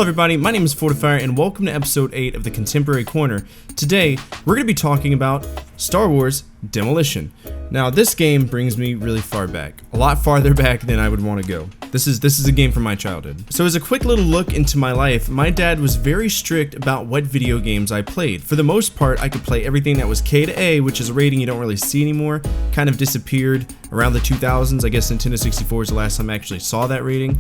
everybody, my name is Fortefyre and welcome to episode 8 of the Contemporary Corner. Today, we're going to be talking about Star Wars Demolition. Now, this game brings me really far back. A lot farther back than I would want to go. This is a game from my childhood. So as a quick little look into my life, my dad was very strict about what video games I played. For the most part, I could play everything that was K to A, which is a rating you don't really see anymore. Kind of disappeared around the 2000s. I guess Nintendo 64 is the last time I actually saw that rating.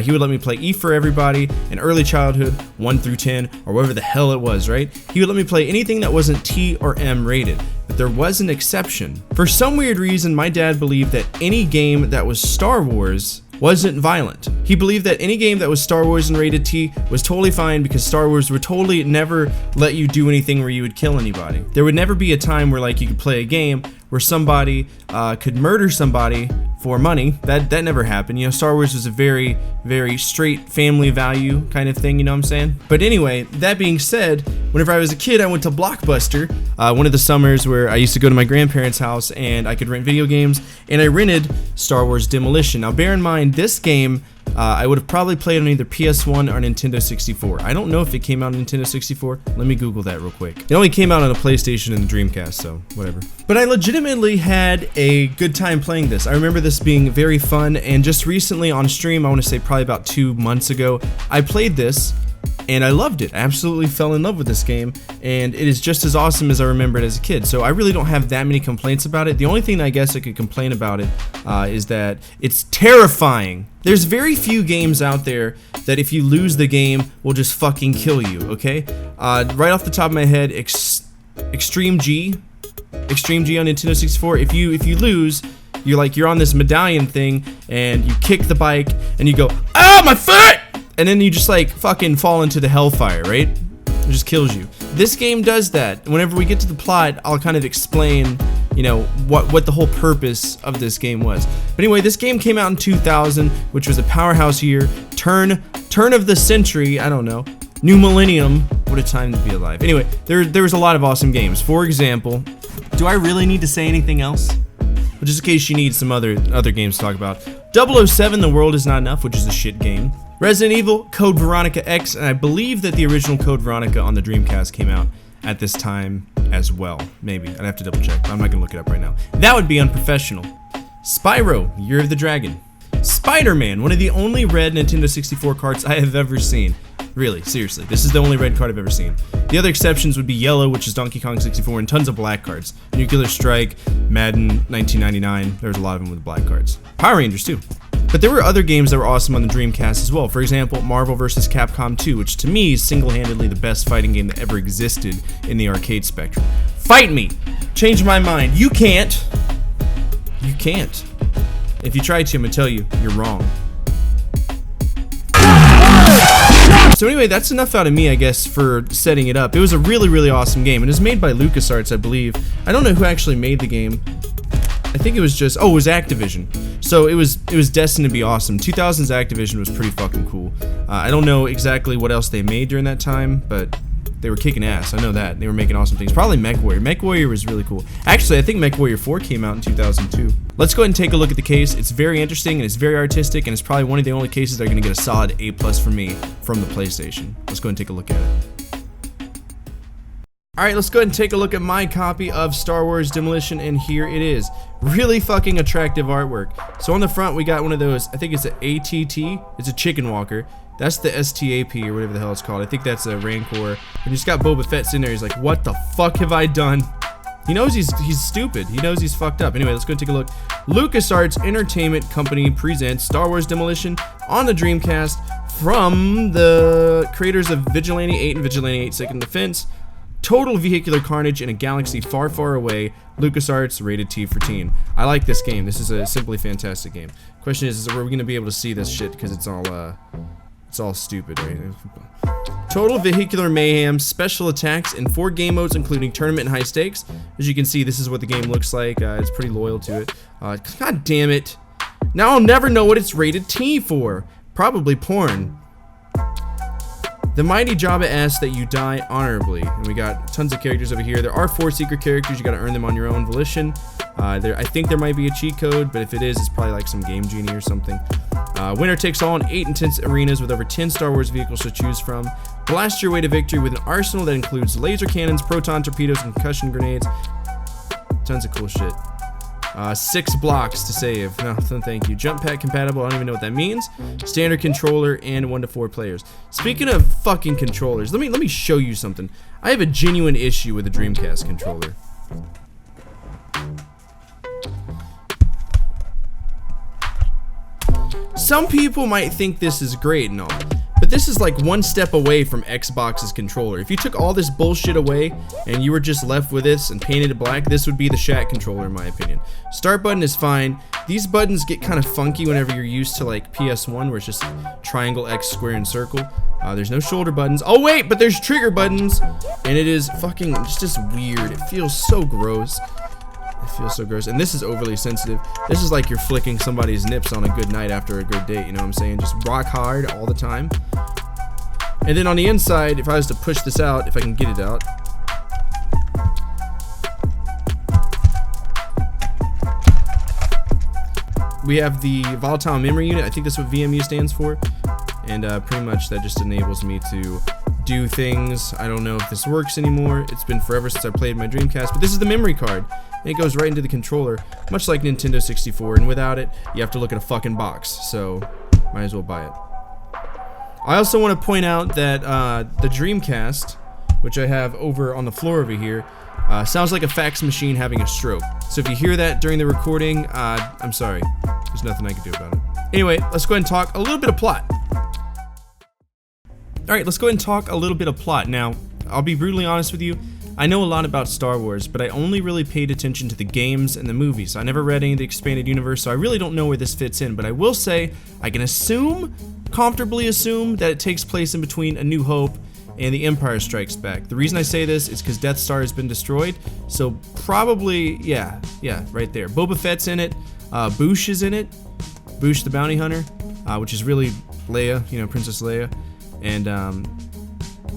He would let me play E for everybody, in early childhood, 1 through 10, or whatever the hell it was, right? He would let me play anything that wasn't T or M rated. But there was an exception. For some weird reason, my dad believed that any game that was Star Wars wasn't violent. He believed that any game that was Star Wars and rated T was totally fine because Star Wars would totally never let you do anything where you would kill anybody. There would never be a time where like you could play a game where somebody could murder somebody for money. That never happened. You know, Star Wars was a very, very straight family value kind of thing, you know what I'm saying? But anyway, that being said, whenever I was a kid, I went to Blockbuster, one of the summers where I used to go to my grandparents' house and I could rent video games, and I rented Star Wars Demolition. Now bear in mind, this game, I would have probably played on either PS1 or Nintendo 64. I don't know if it came out on Nintendo 64. Let me Google that real quick. It only came out on a PlayStation and the Dreamcast, so whatever. But I legitimately had a good time playing this. I remember this being very fun, and just recently on stream, I want to say probably about 2 months ago, I played this and I loved it. I absolutely fell in love with this game, and it is just as awesome as I remember it as a kid. So I really don't have that many complaints about it. The only thing I guess I could complain about it is that it's terrifying. There's very few games out there that if you lose the game will just fucking kill you, okay? Right off the top of my head, Extreme G on Nintendo 64, if you lose, you're on this medallion thing and you kick the bike and you go, "Ah, my foot!" And then you just like fucking fall into the hellfire, right? It just kills you. This game does that. Whenever we get to the plot, I'll kind of explain, you know, what the whole purpose of this game was. But anyway, this game came out in 2000, which was a powerhouse year. Turn of the century, I don't know. New millennium. What a time to be alive. Anyway, there was a lot of awesome games. For example, do I really need to say anything else? But just in case you need some other games to talk about. 007, The World Is Not Enough, which is a shit game. Resident Evil, Code Veronica X, and I believe that the original Code Veronica on the Dreamcast came out at this time as well. Maybe. I'd have to double check, but I'm not gonna look it up right now. That would be unprofessional. Spyro, Year of the Dragon. Spider-Man, one of the only red Nintendo 64 cards I have ever seen. Really, seriously, this is the only red card I've ever seen. The other exceptions would be yellow, which is Donkey Kong 64, and tons of black cards. Nuclear Strike, Madden 1999, there's a lot of them with black cards. Power Rangers too. But there were other games that were awesome on the Dreamcast as well. For example, Marvel vs. Capcom 2, which to me is single-handedly the best fighting game that ever existed in the arcade spectrum. Fight me! Change my mind. You can't. You can't. If you try to, I'm gonna tell you, you're wrong. So anyway, that's enough out of me, I guess, for setting it up. It was a really, really awesome game. It was made by LucasArts, I believe. I don't know who actually made the game. I think it was just, it was Activision. So it was destined to be awesome. 2000's Activision was pretty fucking cool. I don't know exactly what else they made during that time, but they were kicking ass. I know that. They were making awesome things. Probably MechWarrior. MechWarrior was really cool. Actually, I think MechWarrior 4 came out in 2002. Let's go ahead and take a look at the case. It's very interesting and it's very artistic, and it's probably one of the only cases that are going to get a solid A+ from me from the PlayStation. Let's go ahead and take a look at it. Alright, let's go ahead and take a look at my copy of Star Wars Demolition, and here it is. Really fucking attractive artwork. So on the front, we got one of those, I think it's an ATT, it's a chicken walker. That's the STAP, or whatever the hell it's called. I think that's a Rancor. And he's got Boba Fett in there, he's like, what the fuck have I done? He knows he's stupid, he knows he's fucked up. Anyway, let's go and take a look. LucasArts Entertainment Company presents Star Wars Demolition on the Dreamcast from the creators of Vigilante 8 and Vigilante 8 Second Defense. Total vehicular carnage in a galaxy far, far away. LucasArts, rated T for teen. I like this game. This is a simply fantastic game. Question is are we gonna be able to see this shit because it's all stupid, right? Total vehicular mayhem, special attacks, and 4 game modes, including tournament and high stakes. As you can see, this is what the game looks like. It's pretty loyal to it. God damn it! Now I'll never know what it's rated T for. Probably porn. The mighty Jabba asks that you die honorably, and we got tons of characters over here. There are 4 secret characters. You got to earn them on your own volition. I think there might be a cheat code, but if it is, it's probably like some Game Genie or something. Winner takes all in 8 intense arenas with over 10 Star Wars vehicles to choose from. Blast your way to victory with an arsenal that includes laser cannons, proton torpedoes, and concussion grenades. Tons of cool shit. 6 blocks to save. No, thank you. Jump pack compatible. I don't even know what that means. Standard controller and 1 to 4 players. Speaking of fucking controllers, let me show you something. I have a genuine issue with the Dreamcast controller. Some people might think this is great and all, but this is like one step away from Xbox's controller. If you took all this bullshit away and you were just left with this and painted it black, this would be the Shat controller in my opinion. Start button is fine. These buttons get kind of funky whenever you're used to like PS1 where it's just triangle, X, square, and circle. There's no shoulder buttons. Oh wait, but there's trigger buttons, and it is fucking just weird. It feels so gross. It feels so gross, and this is overly sensitive. This is like you're flicking somebody's nips on a good night after a good date, you know what I'm saying? Just rock hard all the time. And then on the inside, if I was to push this out, if I can get it out. We have the volatile memory unit. I think that's what VMU stands for. And pretty much that just enables me to do things. I don't know if this works anymore. It's been forever since I played my Dreamcast, but this is the memory card. And it goes right into the controller, much like Nintendo 64, and without it, you have to look at a fucking box, so might as well buy it. I also want to point out that the Dreamcast, which I have over on the floor over here, sounds like a fax machine having a stroke. So if you hear that during the recording, I'm sorry. There's nothing I can do about it. Anyway, let's go ahead and talk a little bit of plot. Alright, let's go ahead and talk a little bit of plot. Now, I'll be brutally honest with you. I know a lot about Star Wars, but I only really paid attention to the games and the movies. I never read any of the expanded universe, so I really don't know where this fits in. But I will say, I can comfortably assume, that it takes place in between A New Hope and The Empire Strikes Back. The reason I say this is because Death Star has been destroyed, so probably, yeah, right there. Boba Fett's in it, Boushh is in it, Boushh the Bounty Hunter, which is really Leia, you know, Princess Leia. And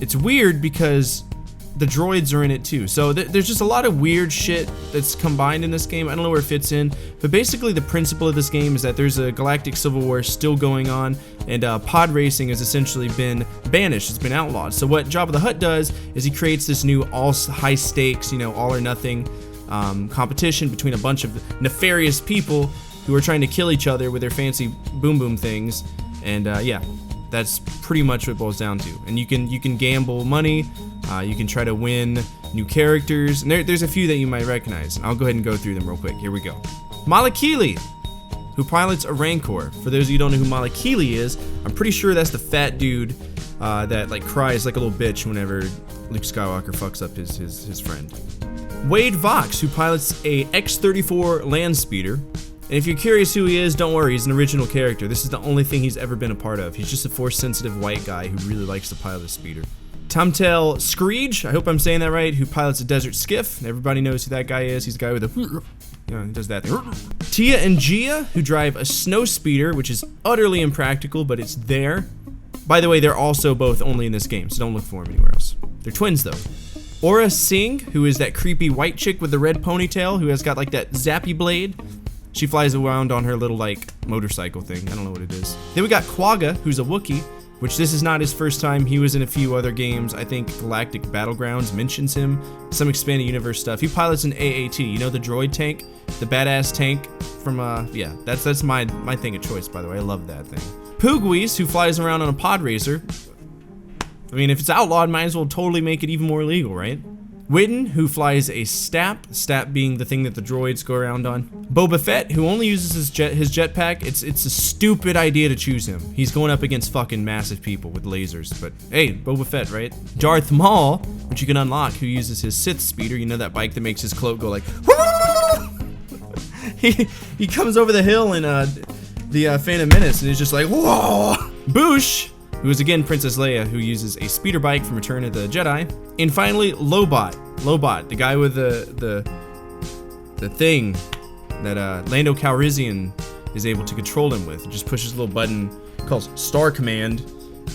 it's weird because the droids are in it too. So there's just a lot of weird shit that's combined in this game. I don't know where it fits in, but basically the principle of this game is that there's a galactic civil war still going on, and pod racing has essentially been banished. It's been outlawed. So what Jabba the Hutt does is he creates this new all high stakes, you know, all or nothing competition between a bunch of nefarious people who are trying to kill each other with their fancy boom boom things. And yeah, that's pretty much what it boils down to. And you can gamble money. You can try to win new characters, and there's a few that you might recognize. I'll go ahead and go through them real quick. Here we go. Malakili, who pilots a Rancor. For those of you who don't know who Malakili is, I'm pretty sure that's the fat dude that like cries like a little bitch whenever Luke Skywalker fucks up his friend. Wade Vox, who pilots a X-34 land speeder. And if you're curious who he is, don't worry, he's an original character. This is the only thing he's ever been a part of. He's just a force-sensitive white guy who really likes to pilot a speeder. Tumtel Screech, I hope I'm saying that right, who pilots a desert skiff. Everybody knows who that guy is. He's the guy with a, you know, he does that thing. Tia and Gia, who drive a snow speeder, which is utterly impractical, but it's there. By the way, they're also both only in this game, so don't look for them anywhere else. They're twins, though. Aura Singh, who is that creepy white chick with the red ponytail, who has got like that zappy blade. She flies around on her little like motorcycle thing. I don't know what it is. Then we got Quagga, who's a Wookiee, which this is not his first time. He was in a few other games. I think Galactic Battlegrounds mentions him. Some expanded universe stuff. He pilots an AAT, you know, the droid tank, the badass tank from yeah, that's my thing of choice, by the way. I love that thing. Poogwees, who flies around on a pod racer. I mean, if it's outlawed, might as well totally make it even more illegal, right? Witten, who flies a Stap being the thing that the droids go around on. Boba Fett, who only uses his jetpack. It's a stupid idea to choose him. He's going up against fucking massive people with lasers, but hey, Boba Fett, right? Darth Maul, which you can unlock, who uses his Sith speeder. You know that bike that makes his cloak go like he comes over the hill in the Phantom Menace, and he's just like, whoa! Boushh, who is again Princess Leia, who uses a speeder bike from Return of the Jedi. And finally, Lobot, the guy with the thing that Lando Calrissian is able to control him with. He just pushes a little button called Star Command,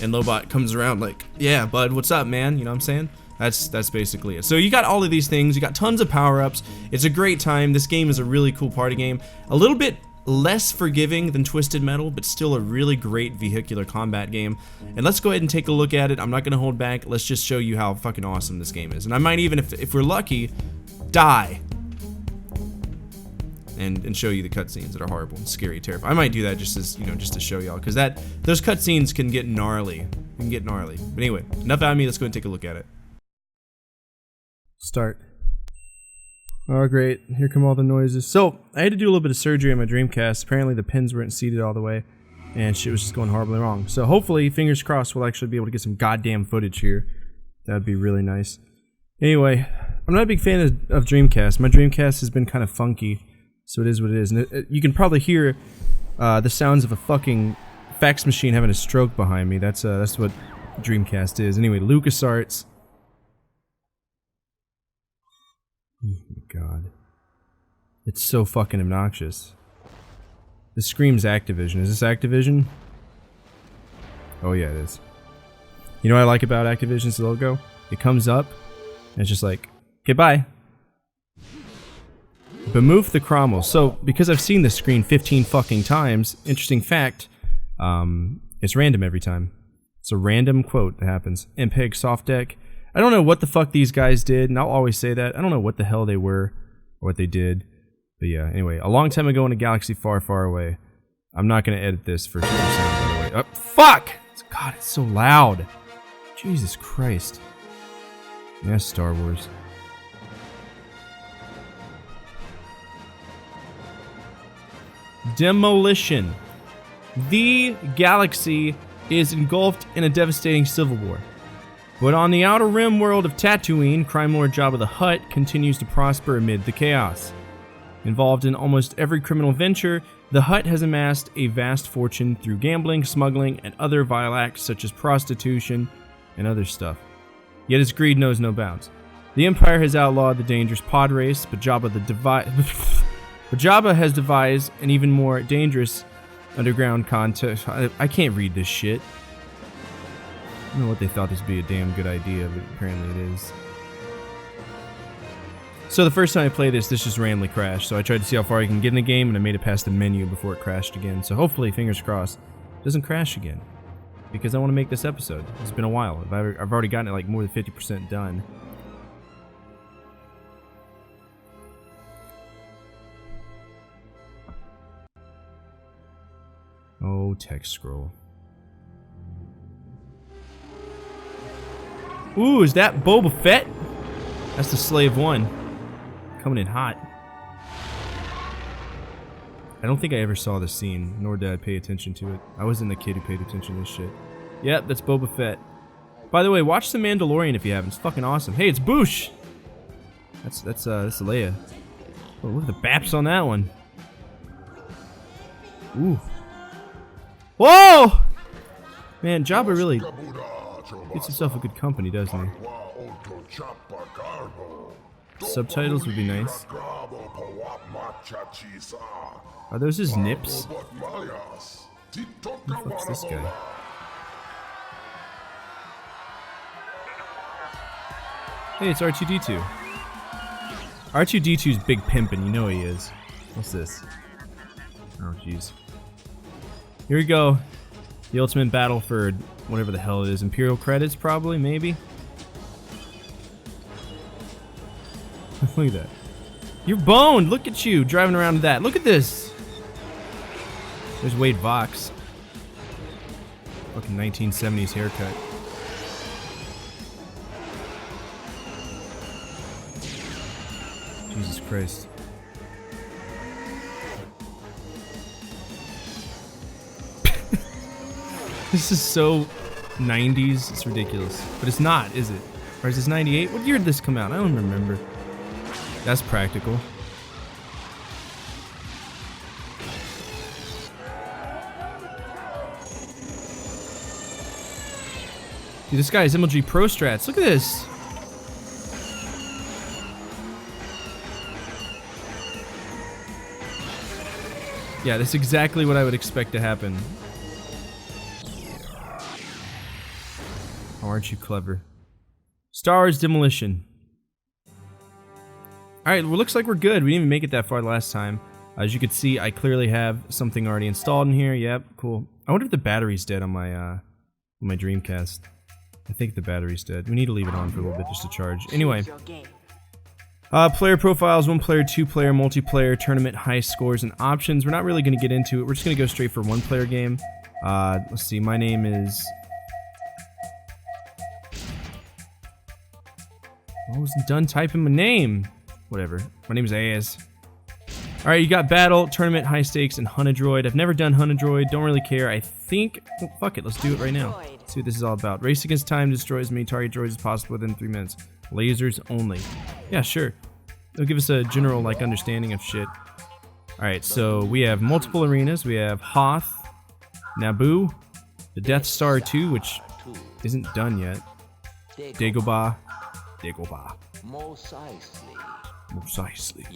and Lobot comes around like, yeah, bud, what's up, man? You know what I'm saying? That's basically it. So you got all of these things. You got tons of power-ups. It's a great time. This game is a really cool party game. A little bit less forgiving than Twisted Metal, but still a really great vehicular combat game. And let's go ahead and take a look at it. I'm not going to hold back. Let's just show you how fucking awesome this game is. And I might even, if we're lucky, die. And show you the cutscenes that are horrible and scary, terrifying. I might do that just as, you know, just to show y'all, because those cutscenes can get gnarly. But anyway, enough out of me. Let's go and take a look at it. Start. Oh, great. Here come all the noises. So, I had to do a little bit of surgery on my Dreamcast. Apparently the pins weren't seated all the way, and shit was just going horribly wrong. So hopefully, fingers crossed, we'll actually be able to get some goddamn footage here. That would be really nice. Anyway, I'm not a big fan of Dreamcast. My Dreamcast has been kind of funky, so it is what it is. And you can probably hear the sounds of a fucking fax machine having a stroke behind me. That's what Dreamcast is. Anyway, LucasArts. Oh my god. It's so fucking obnoxious. This screams Activision. Is this Activision? Oh yeah, it is. You know what I like about Activision's logo? It comes up, and it's just like, okay, bye. Bemoof the Cromwell. So, because I've seen this screen 15 fucking times, interesting fact, it's random every time. It's a random quote that happens. MPEG soft deck. I don't know what the fuck these guys did, and I'll always say that. I don't know what the hell they were, or what they did. But yeah, anyway, a long time ago in a galaxy far, far away. I'm not gonna edit this for super sound, by the way. Oh, fuck! God, it's so loud. Jesus Christ. Yeah, Star Wars. Demolition. The galaxy is engulfed in a devastating civil war. But on the outer rim world of Tatooine, crime lord Jabba the Hutt continues to prosper amid the chaos. Involved in almost every criminal venture, the Hutt has amassed a vast fortune through gambling, smuggling, and other vile acts such as prostitution and other stuff. Yet his greed knows no bounds. The Empire has outlawed the dangerous pod race, but Jabba has devised an even more dangerous underground contest. I can't read this shit. I don't know what they thought this would be a damn good idea, but apparently it is. So the first time I played this just randomly crashed, so I tried to see how far I can get in the game, and I made it past the menu before it crashed again. So hopefully, fingers crossed, it doesn't crash again. Because I want to make this episode. It's been a while. I've already gotten it like more than 50% done. Oh, text scroll. Ooh, is that Boba Fett? That's the Slave One. Coming in hot. I don't think I ever saw this scene, nor did I pay attention to it. I wasn't the kid who paid attention to this shit. Yep, that's Boba Fett. By the way, watch The Mandalorian if you haven't. It's fucking awesome. Hey, it's Boosh! That's Leia. Oh, look at the baps on that one. Ooh. Whoa! Man, Jabba really gets himself a good company, doesn't he? Subtitles would be nice. Are those his nips? Who the fuck's this guy? Hey, it's R2-D2. R2-D2's big pimpin', you know he is. What's this? Oh, jeez. Here we go. The ultimate battle for whatever the hell it is. Imperial credits, probably, maybe? Look at that. You're boned! Look at you, driving around with that. Look at this! There's Wade Vox. Fucking 1970s haircut. Jesus Christ. This is so 90s, it's ridiculous. But it's not, is it? Or is this 98? What year did this come out? I don't remember. That's practical. Dude, this guy is MLG Pro Strats. Look at this. Yeah, that's exactly what I would expect to happen. Oh, aren't you clever? Star Wars Demolition. Alright, well, looks like we're good. We didn't even make it that far last time. As you can see, I clearly have something already installed in here. Yep, cool. I wonder if the battery's dead on my Dreamcast. I think the battery's dead. We need to leave it on for a little bit just to charge. Anyway. Player profiles, 1 player, 2 player, multiplayer, tournament, high scores, and options. We're not really going to get into it. We're just going to go straight for 1 player game. Let's see, my name is... I wasn't done typing my name. Whatever. My name is Az. Alright, you got battle, tournament, high stakes, and Hunt-A-Droid. I've never done Hunt-A-Droid, don't really care. I think... Oh, fuck it, let's do it right now. Let's see what this is all about. Race against time, destroy as many target droids as possible within 3 minutes. Lasers only. Yeah, sure. It'll give us a general, like, understanding of shit. Alright, so we have multiple arenas. We have Hoth, Naboo, the Death Star 2, which isn't done yet. Dagobah. Precisely.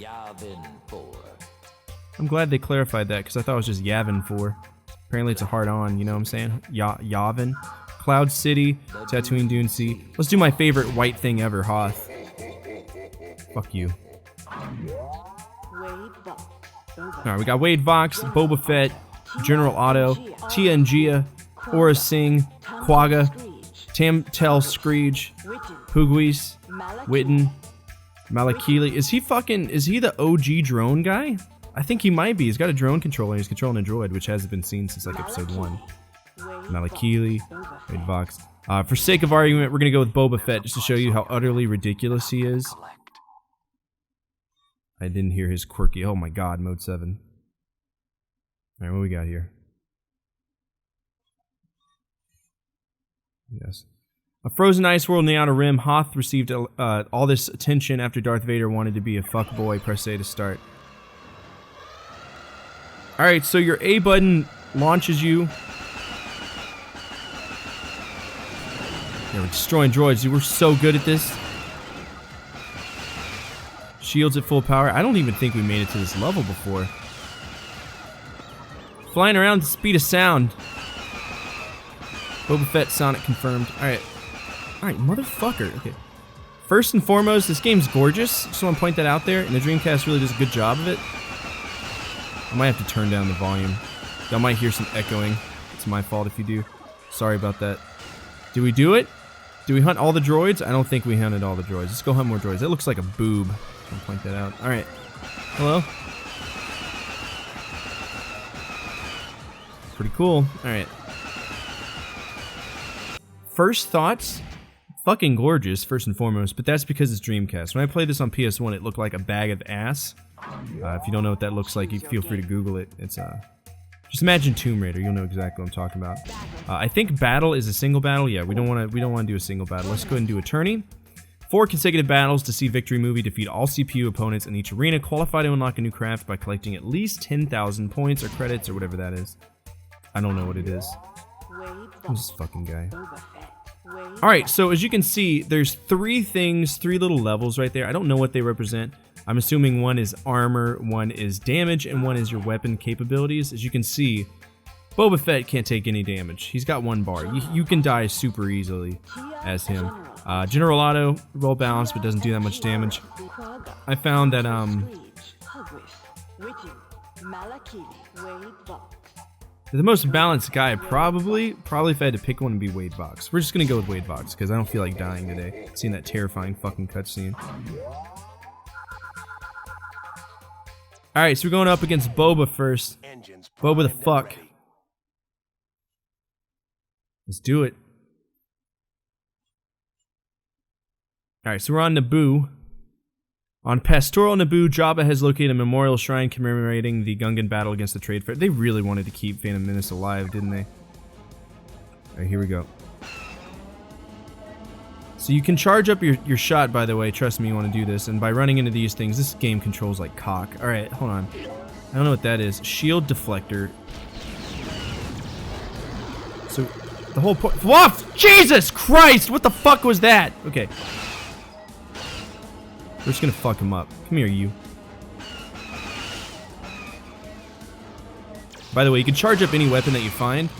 I'm glad they clarified that, because I thought it was just Yavin 4. Apparently it's a hard-on, you know what I'm saying? Yavin. Cloud City, Tatooine Dune Sea. Let's do my favorite white thing ever, Hoth. Fuck you. Alright, we got Wade Vox, Boba Fett, General Otto, Tia Njia, Aura Singh, Quagga, Tamtel Screech, Puguis, Witten, Malakili. Is he the OG drone guy? I think he might be. He's got a drone controller. He's controlling a droid, which hasn't been seen since like episode 1. Malakili, Wade Vox. For sake of argument, we're gonna go with Boba Fett just to show you how utterly ridiculous he is. I didn't hear his quirky. Oh my god, mode 7. Alright, what we got here? Yes. A frozen ice world in the Outer Rim. Hoth received all this attention after Darth Vader wanted to be a fuckboy. Press A to start. Alright, so your A button launches you. Yeah, we're destroying droids. Dude, we're so good at this. Shields at full power. I don't even think we made it to this level before. Flying around at the speed of sound. Boba Fett Sonic confirmed. Alright. Alright, motherfucker. Okay. First and foremost, this game's gorgeous. Just want to point that out there. And the Dreamcast really does a good job of it. I might have to turn down the volume. Y'all might hear some echoing. It's my fault if you do. Sorry about that. Did we do it? Did we hunt all the droids? I don't think we hunted all the droids. Let's go hunt more droids. That looks like a boob. I'll point that out. Alright. Hello? Pretty cool. Alright. First thoughts? Fucking gorgeous, first and foremost, but that's because it's Dreamcast. When I played this on PS1, it looked like a bag of ass. If you don't know what that looks like, you feel free to Google it. It's just imagine Tomb Raider. You'll know exactly what I'm talking about. I think battle is a single battle. Yeah, we don't want to do a single battle. Let's go ahead and do a tourney. 4 consecutive battles to see victory movie. Defeat all CPU opponents in each arena. Qualify to unlock a new craft by collecting at least 10,000 points or credits or whatever that is. I don't know what it is. Who's this fucking guy? Alright, so as you can see, there's 3 things, 3 little levels right there. I don't know what they represent. I'm assuming one is armor, one is damage, and one is your weapon capabilities. As you can see, Boba Fett can't take any damage. He's got 1 bar. You can die super easily as him. General Otto, roll balance, but doesn't do that much damage. I found that, the most balanced guy, probably if I had to pick one, would be Wade Vox. We're just gonna go with Wade Vox, because I don't feel like dying today. Seeing that terrifying fucking cutscene. Alright, so we're going up against Boba first. Boba the fuck. Let's do it. Alright, so we're on Naboo. On pastoral Naboo, Jabba has located a memorial shrine commemorating the Gungan battle against the Trade Fair. They really wanted to keep Phantom Menace alive, didn't they? Alright, here we go. So you can charge up your shot, by the way. Trust me, you want to do this. And by running into these things, this game controls like cock. Alright, hold on. I don't know what that is. Shield deflector. So, the whole point... Whoa! Jesus Christ! What the fuck was that? Okay. We're just gonna fuck him up. Come here, you. By the way, you can charge up any weapon that you find.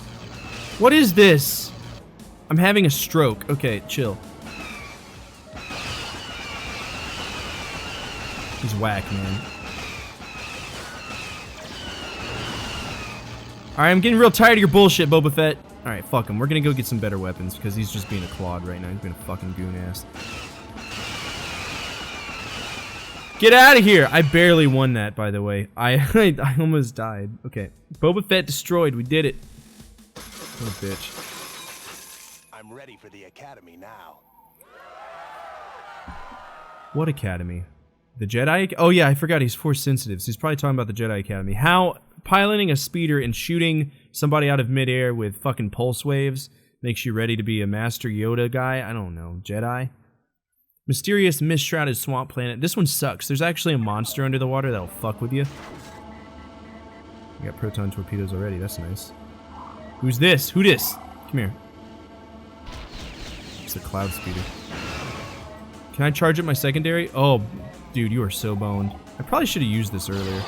What is this? I'm having a stroke. Okay, chill. He's whack, man. Alright, I'm getting real tired of your bullshit, Boba Fett. Alright, fuck him. We're gonna go get some better weapons because he's just being a clod right now. He's being a fucking goon ass. Get out of here! I barely won that, by the way. I almost died. Okay. Boba Fett destroyed. We did it. What a bitch. I'm ready for the academy now. What academy? The Jedi? Oh yeah, I forgot he's Force sensitive, so he's probably talking about the Jedi Academy. How piloting a speeder and shooting somebody out of midair with fucking pulse waves makes you ready to be a Master Yoda guy? I don't know. Jedi? Mysterious mist-shrouded swamp planet. This one sucks. There's actually a monster under the water that'll fuck with you. We got proton torpedoes already. That's nice. Who's this? Who this? Come here. It's a cloud speeder. Can I charge up my secondary? Oh, dude, you are so boned. I probably should have used this earlier.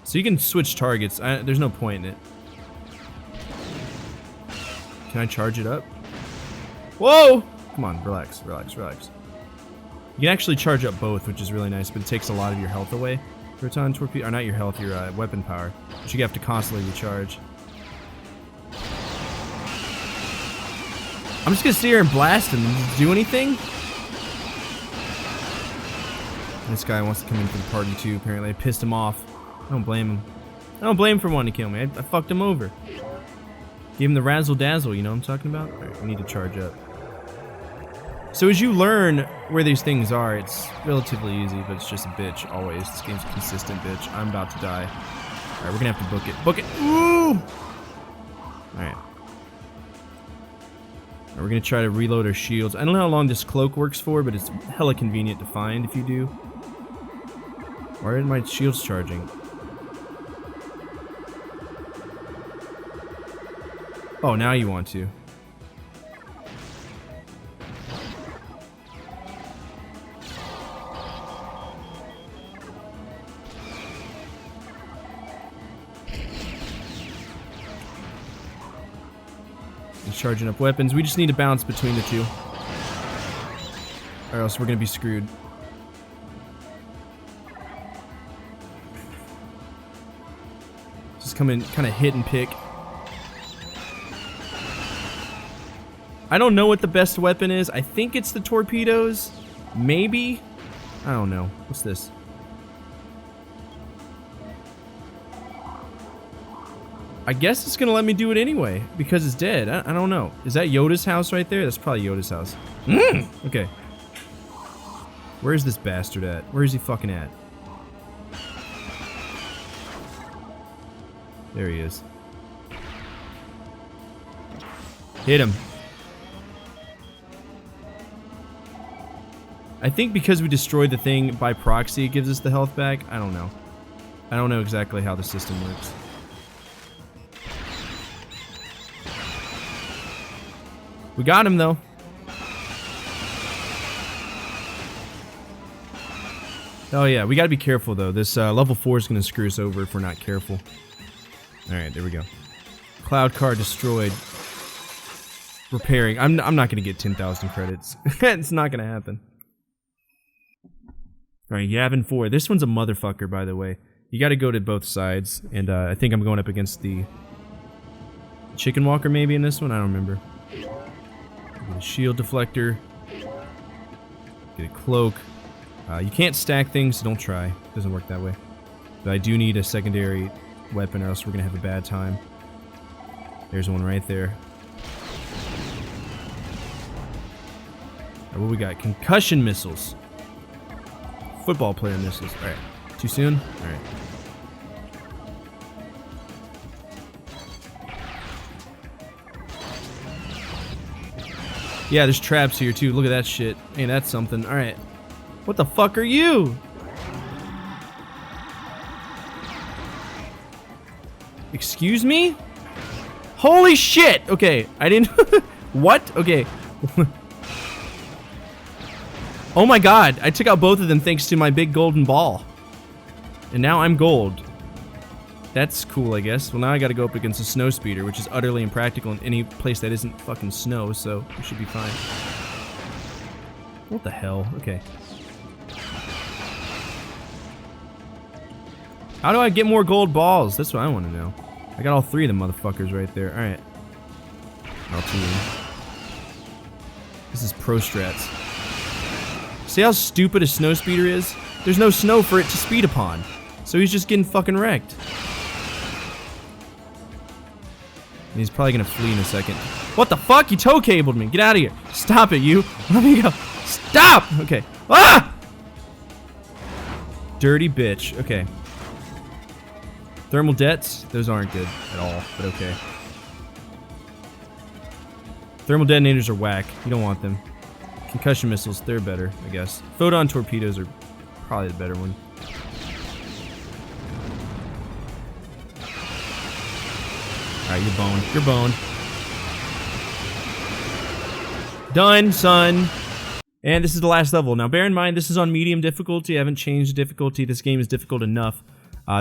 So you can switch targets. There's no point in it. Can I charge it up? Whoa! Come on, relax, relax, relax. You can actually charge up both, which is really nice, but it takes a lot of your health away. Proton torpedo, or not your health, your weapon power, which you have to constantly recharge. I'm just gonna sit here and blast him. Do anything? This guy wants to come in for the party too, apparently. I pissed him off. I don't blame him. I don't blame him for wanting to kill me. I fucked him over. Gave him the razzle dazzle, you know what I'm talking about? Alright, we need to charge up. So as you learn where these things are, it's relatively easy, but it's just a bitch, always. This game's a consistent bitch. I'm about to die. Alright, we're gonna have to book it. Book it! Woo! Alright. We're gonna try to reload our shields. I don't know how long this cloak works for, but it's hella convenient to find if you do. Why aren't my shields charging? Oh, now you want to. He's charging up weapons. We just need to bounce between the two, or else we're gonna be screwed. Just come in, kind of hit and pick. I don't know what the best weapon is. I think it's the torpedoes. Maybe? I don't know. What's this? I guess it's gonna let me do it anyway, because it's dead. I don't know. Is that Yoda's house right there? That's probably Yoda's house. Okay. Where's this bastard at? Where is he fucking at? There he is. Hit him. I think because we destroyed the thing by proxy, it gives us the health back. I don't know. I don't know exactly how the system works. We got him, though. Oh, yeah. We gotta be careful, though. This level 4 is gonna screw us over if we're not careful. Alright, there we go. Cloud car destroyed. Repairing. I'm not gonna get 10,000 credits. It's not gonna happen. Alright, Yavin 4. This one's a motherfucker, by the way. You gotta go to both sides, and I think I'm going up against the Chicken Walker maybe in this one? I don't remember. Get a shield deflector. Get a cloak. You can't stack things, so don't try. It doesn't work that way. But I do need a secondary weapon or else we're gonna have a bad time. There's one right there. Alright, what we got? Concussion missiles. Football player missiles. Alright. Too soon? Alright. Yeah, there's traps here too. Look at that shit. Ain't that something? Alright. What the fuck are you? Excuse me? Holy shit! Okay, I didn't... What? Okay. Oh my god, I took out both of them thanks to my big golden ball. And now I'm gold. That's cool, I guess. Well, now I gotta go up against a snow speeder, which is utterly impractical in any place that isn't fucking snow, so we should be fine. What the hell? Okay. How do I get more gold balls? That's what I want to know. I got all 3 of them motherfuckers right there. Alright. All 2 of them. This is pro strats. See how stupid a snow speeder is? There's no snow for it to speed upon. So he's just getting fucking wrecked. And he's probably gonna flee in a second. What the fuck? He tow cabled me. Get out of here. Stop it, you. Let me go. Stop! Okay. Ah! Dirty bitch. Okay. Thermal dets? Those aren't good at all, but okay. Thermal detonators are whack. You don't want them. Concussion missiles, they're better, I guess. Photon torpedoes are probably the better one. Alright, you're boned. You're boned. Done, son. And this is the last level. Now, bear in mind, this is on medium difficulty. I haven't changed difficulty. This game is difficult enough.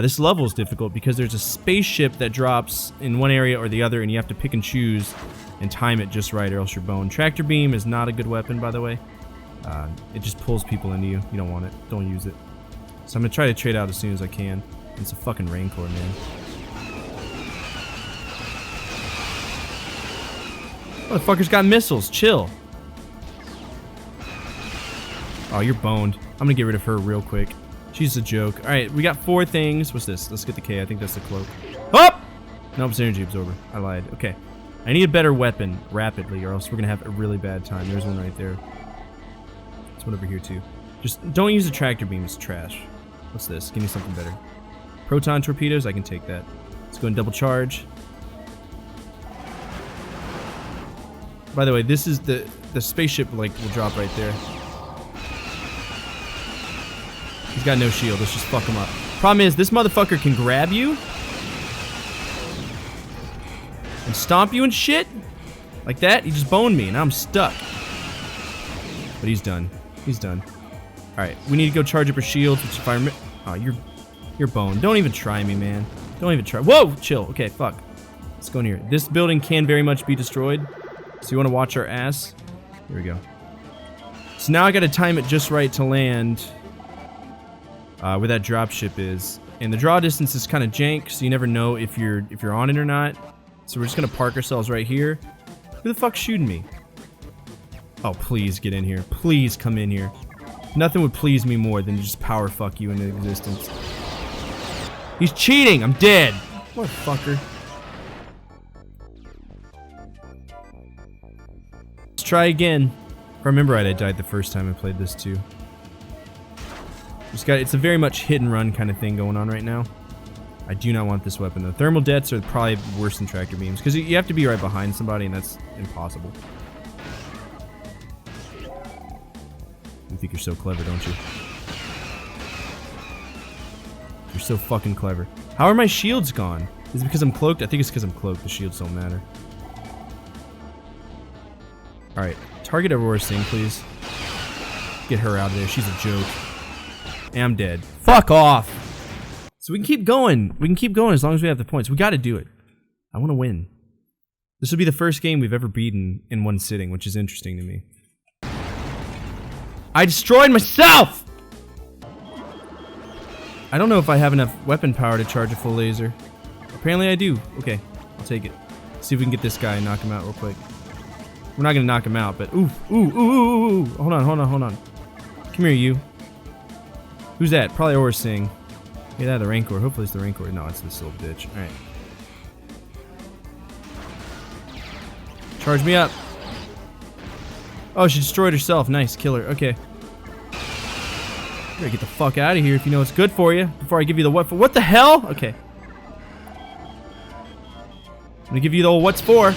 This level is difficult because there's a spaceship that drops in one area or the other, and you have to pick and choose and time it just right, or else you're boned. Tractor beam is not a good weapon, by the way. It just pulls people into you. You don't want it. Don't use it. So I'm gonna try to trade out as soon as I can. It's a fucking Rancor, man. Motherfucker's got missiles. Chill. Oh, you're boned. I'm gonna get rid of her real quick. She's a joke. Alright, we got 4 things. What's this? Let's get the K. I think that's the cloak. Oh! Nope, it's energy absorber. I lied. Okay. I need a better weapon rapidly, or else we're gonna have a really bad time. There's one right there. There's one over here, too. Just don't use the tractor beam. It's trash. What's this? Give me something better. Proton torpedoes? I can take that. Let's go and double charge. By the way, this is the spaceship, like, will drop right there. He's got no shield. Let's just fuck him up. Problem is, this motherfucker can grab you and stomp you and shit like that. He just boned me, and now I'm stuck. But he's done. He's done. All right, we need to go charge up our shields. Which if I oh, you're boned. Don't even try me, man. Don't even try. Whoa, chill. Okay, fuck. Let's go in here. This building can very much be destroyed, so you want to watch our ass. Here we go. So now I got to time it just right to land. Where that dropship is, and the draw distance is kind of jank, so you never know if you're on it or not. So we're just gonna park ourselves right here. Who the fuck's shooting me? Oh, please get in here. Please come in here. Nothing would please me more than to just power fuck you into existence. He's cheating. I'm dead. Motherfucker. Let's try again. If I remember right, I died the first time I played this too. It's a very much hit and run kind of thing going on right now. I do not want this weapon though. Thermal dets are probably worse than tractor beams because you have to be right behind somebody, and that's impossible. You think you're so clever, don't you? You're so fucking clever. How are my shields gone? Is it because I'm cloaked? I think it's because I'm cloaked. The shields don't matter. Alright, target Aurora's thing, please. Get her out of there. She's a joke. And I'm dead. Fuck off! So we can keep going. We can keep going as long as we have the points. We gotta do it. I want to win. This will be the first game we've ever beaten in one sitting, which is interesting to me. I destroyed myself! I don't know if I have enough weapon power to charge a full laser. Apparently I do. Okay, I'll take it. See if we can get this guy and knock him out real quick. We're not gonna knock him out, but ooh. Hold on. Come here, you. Who's that? Probably Orsing. Yeah, that the Rancor. Hopefully it's the Rancor. No, it's this little bitch. Alright. Charge me up. Oh, she destroyed herself. Nice. Kill her. Okay. You gotta get the fuck out of here if you know what's good for you. Before I give you the what for. What the hell? Okay. I'm gonna give you the old what's for.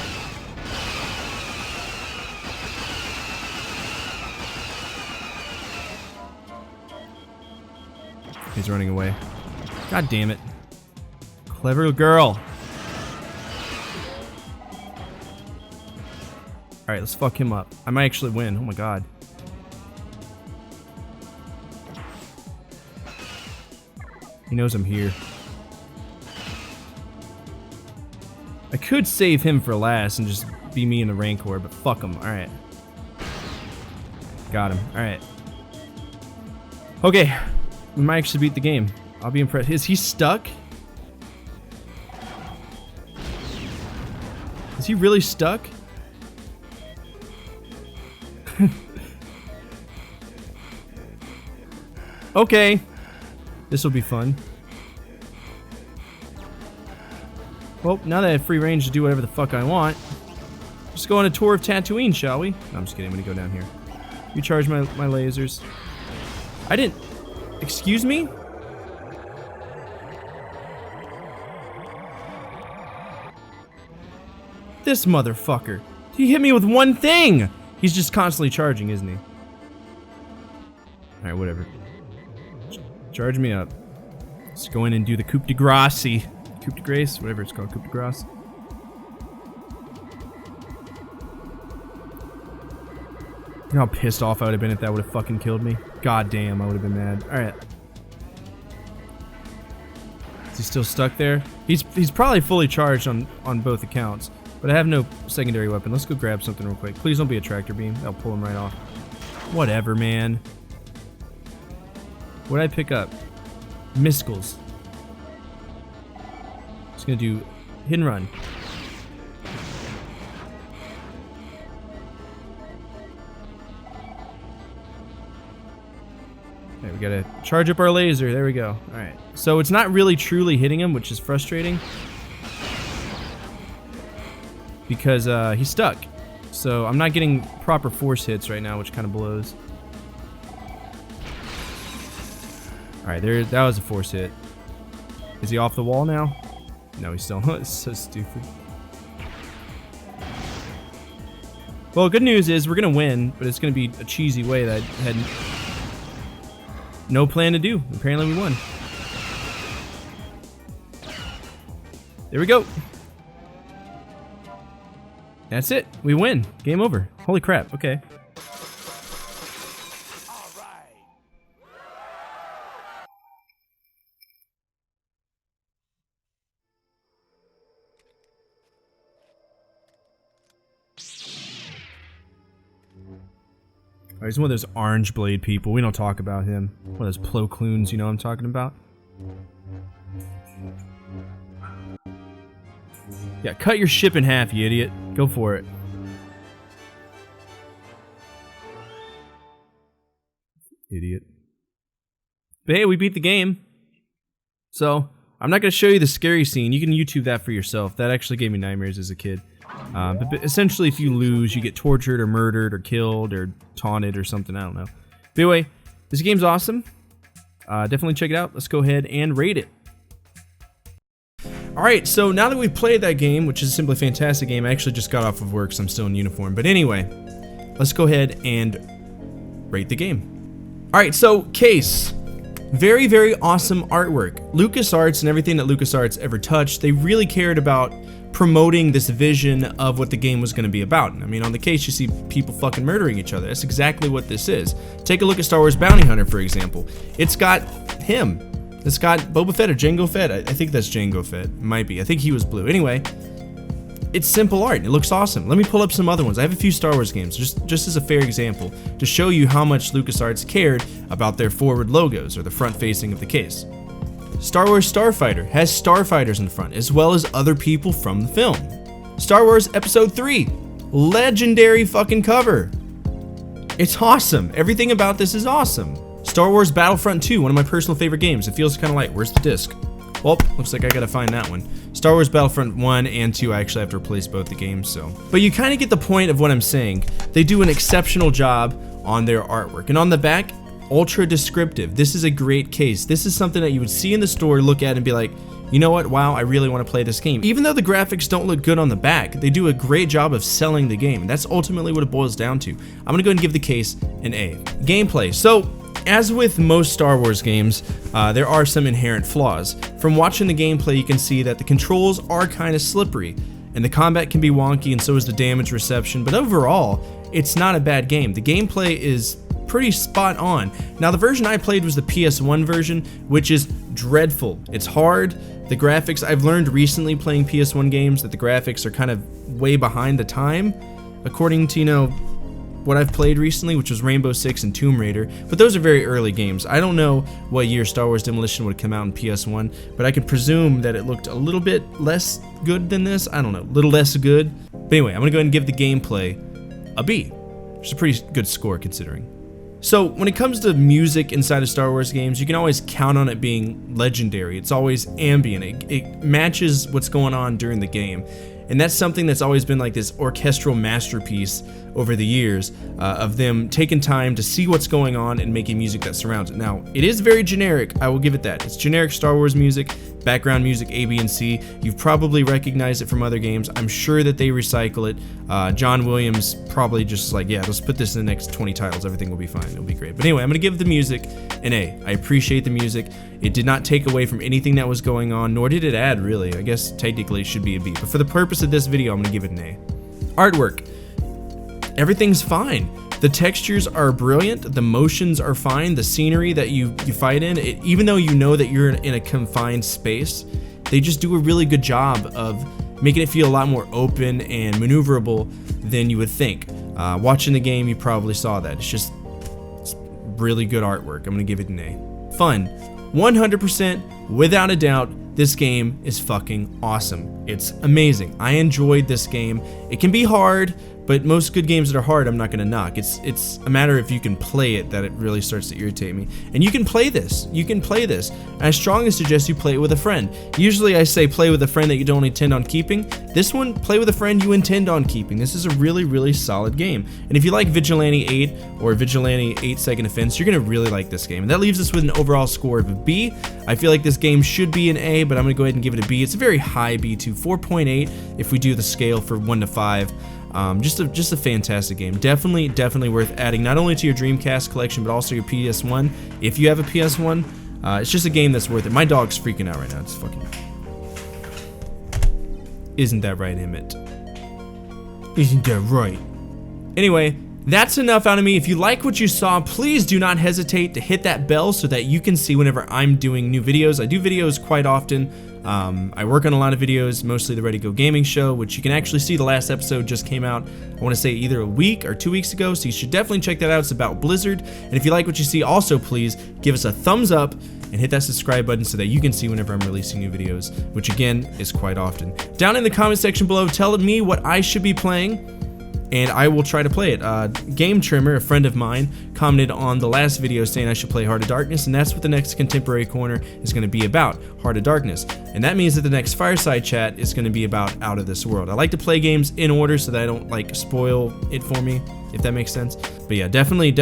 He's running away. God damn it. Clever girl. Alright, let's fuck him up. I might actually win. Oh my god. He knows I'm here. I could save him for last and just be me in the Rancor, but fuck him. Alright. Got him. Alright. Okay. We might actually beat the game. I'll be impressed. Is he stuck? Is he really stuck? Okay. This will be fun. Well, now that I have free range to do whatever the fuck I want, let's go on a tour of Tatooine, shall we? No, I'm just kidding. I'm gonna go down here. Recharge my lasers. I didn't... Excuse me? This motherfucker. He hit me with one thing! He's just constantly charging, isn't he? Alright, whatever. Charge me up. Let's go in and do the coup de grace. Coup de grace? Whatever it's called. Coup de grace. You know how pissed off I would have been if that would have fucking killed me? God damn, I would have been mad. Alright. Is he still stuck there? He's probably fully charged on both accounts. But I have no secondary weapon. Let's go grab something real quick. Please don't be a tractor beam. That'll pull him right off. Whatever, man. What did I pick up? Miskels. Just gonna do hit and run. Okay, we gotta charge up our laser. There we go. Alright. So it's not really truly hitting him, which is frustrating. Because he's stuck. So I'm not getting proper force hits right now, which kind of blows. Alright, that was a force hit. Is he off the wall now? No, he's still not. It's so stupid. Well, good news is we're gonna win, but it's gonna be a cheesy way that I had no plan to do. Apparently we won. There we go. That's it. We win. Game over. Holy crap. Okay. All right. Alright, he's one of those orange blade people. We don't talk about him. One of those Plo Kloons, you know what I'm talking about? Yeah, cut your ship in half, you idiot. Go for it. Idiot. But hey, we beat the game. So, I'm not going to show you the scary scene. You can YouTube that for yourself. That actually gave me nightmares as a kid. But essentially, if you lose, you get tortured or murdered or killed or taunted or something. I don't know. But anyway, this game's awesome. Definitely check it out. Let's go ahead and rate it. Alright, so now that we've played that game, which is a simply fantastic game, I actually just got off of work, so I'm still in uniform. But anyway, let's go ahead and rate the game. Alright, so, Case. Very, very awesome artwork. LucasArts and everything that LucasArts ever touched, they really cared about promoting this vision of what the game was going to be about. I mean, on the case, you see people fucking murdering each other. That's exactly what this is. Take a look at Star Wars Bounty Hunter, for example. It's got him. It's got Boba Fett or Jango Fett. I think that's Jango Fett. It might be. I think he was blue. Anyway, it's simple art. It looks awesome. Let me pull up some other ones. I have a few Star Wars games, just as a fair example, to show you how much LucasArts cared about their forward logos, or the front facing of the case. Star Wars Starfighter has starfighters in the front, as well as other people from the film. Star Wars Episode 3, legendary fucking cover. It's awesome. Everything about this is awesome. Star Wars Battlefront 2, one of my personal favorite games. It feels kind of light. Where's the disc? Well, looks like I gotta find that one. Star Wars Battlefront 1 and 2, I actually have to replace both the games, so. But you kind of get the point of what I'm saying. They do an exceptional job on their artwork. And on the back, ultra descriptive. This is a great case. This is something that you would see in the store, look at, and be like, you know what, wow, I really want to play this game. Even though the graphics don't look good on the back, they do a great job of selling the game. And that's ultimately what it boils down to. I'm gonna go ahead and give the case an A. Gameplay. So, as with most Star Wars games, there are some inherent flaws. From watching the gameplay, you can see that the controls are kind of slippery, and the combat can be wonky, and so is the damage reception, but overall, it's not a bad game. The gameplay is pretty spot on. Now, the version I played was the PS1 version, which is dreadful. It's hard. The graphics, I've learned recently playing PS1 games that the graphics are kind of way behind the time, according to, you know, what I've played recently, which was Rainbow Six and Tomb Raider, but those are very early games. I don't know what year Star Wars Demolition would come out in PS1, but I can presume that it looked a little bit less good than this. I don't know, a little less good. But anyway, I'm gonna go ahead and give the gameplay a B, which is a pretty good score considering. So when it comes to music inside of Star Wars games, you can always count on it being legendary. It's always ambient. It matches what's going on during the game. And that's something that's always been like this orchestral masterpiece over the years of them taking time to see what's going on and making music that surrounds it. Now, it is very generic, I will give it that. It's generic Star Wars music, background music, A, B, and C. You've probably recognized it from other games. I'm sure that they recycle it. John Williams probably just like, yeah, let's put this in the next 20 titles. Everything will be fine. It'll be great. But anyway, I'm going to give the music an A. I appreciate the music. It did not take away from anything that was going on, nor did it add, really. I guess technically it should be a B. But for the purpose of this video, I'm going to give it an A. Artwork. Everything's fine. The textures are brilliant, the motions are fine, the scenery that you fight in, even though you know that you're in a confined space, they just do a really good job of making it feel a lot more open and maneuverable than you would think. Watching the game, you probably saw that. It's really good artwork. I'm gonna give it an A. Fun. 100%, without a doubt, this game is fucking awesome. It's amazing. I enjoyed this game. It can be hard, but most good games that are hard, I'm not gonna knock. It's a matter if you can play it that it really starts to irritate me. And you can play this. You can play this. And I strongly suggest you play it with a friend. Usually I say play with a friend that you don't intend on keeping. This one, play with a friend you intend on keeping. This is a really, really solid game. And if you like Vigilante 8 or Vigilante 8 Second Offense, you're gonna really like this game. And that leaves us with an overall score of a B. I feel like this game should be an A, but I'm gonna go ahead and give it a B. It's a very high B too, 4.8 if we do the scale for 1 to 5. Just a fantastic game. Definitely worth adding not only to your Dreamcast collection but also your PS1 if you have a PS1. It's just a game that's worth it. My dog's freaking out right now. It's fucking. Isn't that right, Emmett? Isn't that right? Anyway, that's enough out of me. If you like what you saw, please do not hesitate to hit that bell so that you can see whenever I'm doing new videos. I do videos quite often. I work on a lot of videos, mostly the Ready Go Gaming show, which you can actually see the last episode just came out, I want to say either a week or 2 weeks ago, so you should definitely check that out. It's about Blizzard. And if you like what you see, also please give us a thumbs up and hit that subscribe button so that you can see whenever I'm releasing new videos, which again is quite often. Down in the comment section below, tell me what I should be playing, and I will try to play it. Game Trimmer, a friend of mine, commented on the last video saying I should play Heart of Darkness, and that's what the next Contemporary Corner is going to be about, Heart of Darkness. And that means that the next Fireside Chat is going to be about Out of This World. I like to play games in order so that I don't like spoil it for me, if that makes sense. But yeah, definitely,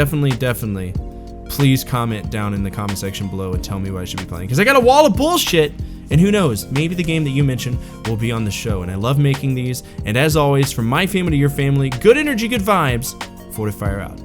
please comment down in the comment section below and tell me what I should be playing, because I got a wall of bullshit. And who knows, maybe the game that you mentioned will be on the show. And I love making these. And as always, from my family to your family, good energy, good vibes. Fortefyre out.